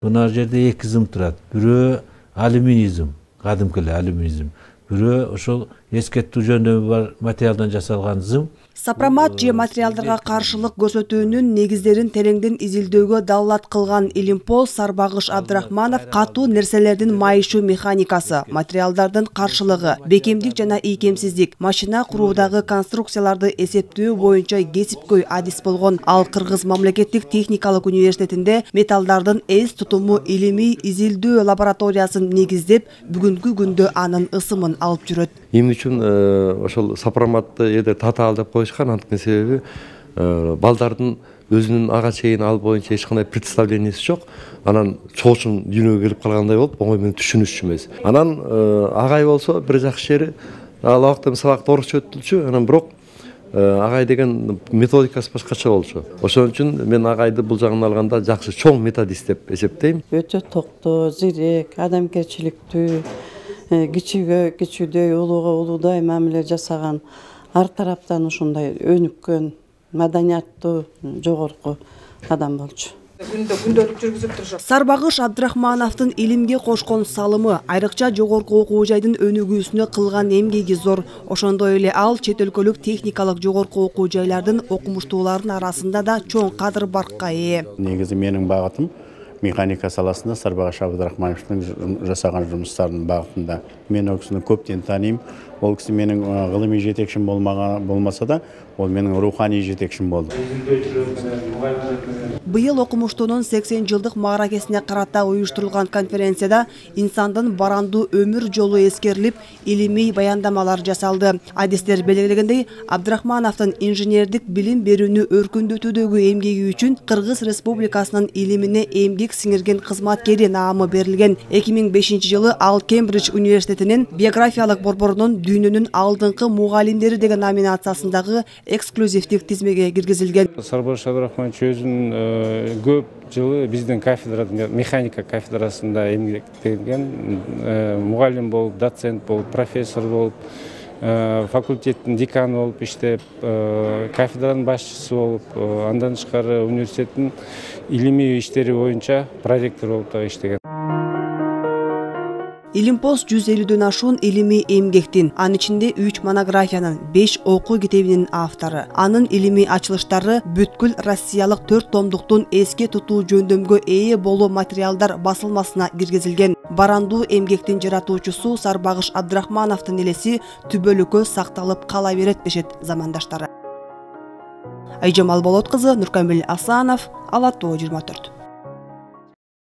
Mына жерде эки зым турат. Бирөө алюминий зым, кадимки эле алюминий зым. Бирөө ошол эскертүү жөндөмү бар материалдан жасалган зым. Сопромат же материалдарга каршылык көрсөтүүнүн негиздерин тереңден изилдөөгө даллат кылган Илимпоз Сарбагыш Абдрахманов катуу нерселердин майышуу механикасы, материалдардын каршылыгы, бекемдик жана ийкемсиздик, машина куруудагы конструкцияларды эсептөө боюнча кесипкөй адис болгон. Ал Кыргыз мамлекеттик техникалык университетинде металлдардын эс тутуму илимий изилдөө лабораториясын негиздеп, бүгүнкү күндө анын ысымын алып жүрөт. Эмне үчүн ошол сопроматты эде татаал деп коюшкан, анткени себеби балдардын өзүнүн ага чейин ал боюнча эч кандай представлениясы жок. Анан чоочун дүйнөгө келип калгандай болуп, оңой менен түшүнүшчү эмес. Анан агай болсо бир жакшы жери ал убакта сабакты орусча өтүлчү, анан бирок агай деген методикасы башкача болчу. Ошон үчүн мен агайды бул жагын алганда жакшы чоң методист деп эсептейм. Өтө токтоо, зирек, адамгерчиликтүү, кичүүгө кичүүдөй, улууга улуудай мамиле жасаган, ар тараптан ушундай өнүккөн, маданияттуу, жогорку адам болчу. Күндөлүк жүргүзүп турушат. Сарбагыш Абдрахмановдун илимге кошкон салымы, айрыкча жогорку окуу жайдын өнүгүүсүнө кылган эмгеги зор. Ошондой эле ал чет өлкөлүк техникалык жогорку окуу жайлардын окумуштууларынын арасында да чоң кадыр баркка ээ. Негизи менин багытым механика саласында Сарбагыш Абдрахмановдун жасаган жумуштарынын багытында. Мен ал кишини көптөн тааныйм. Ол киши менин гылымий жетекчим болмаса да, ол менин руханий жетекчим болду. Быйыл окумуштуунун 80 жылдык мааракесине карата уюштурулган конференцияда инсандын барандуу өмүр жолу эскерилип, илимий баяндамалар жасалды. Адистер белгилегендей, Абдрахмановдун инженердик билим берүүнү өркүндөтүүдөгү эмгеги үчүн Кыргыз Республикасынын илимине эмгек сиңирген кызматкери наамы берилген. 2005 жылы ал Кембридж университетинин биографиялык борборунун дүйнөнүн алдыңкы мугалимдери деген номинациясындагы эксклюзивдик тизмеге киргизилген. Сарбагыш Абдрахманович өзүнүн көп жылы биздин кафедрада, механика кафедрасында эмгектенген, мугалим болуп, доцент болуп, профессор болуп, факультеттин деканы болуп иштеп, кафедранын башчысы болуп, андан тышкары университеттин илимий иштери боюнча проректор болуп да иштеген. Илимпоз 150дөн ашуун илимий эмгектин, анын ичинде 3 монографиянын, 5 окуу китебинин автору. Анын илимий ачылыштары бүткүл Россиялык 4 томдуктун эске тутуу жөндөмгө ээ болуу материалдар басылмасына киргизилген. Барандуу эмгектин жаратуучусу Сарбагыш Абдрахмановдун элеси түбөлүккө сакталып кала берет дешет замандаштары. Айжамал Болот кызы, Нуркамил Асанов, Ала Тоо 24.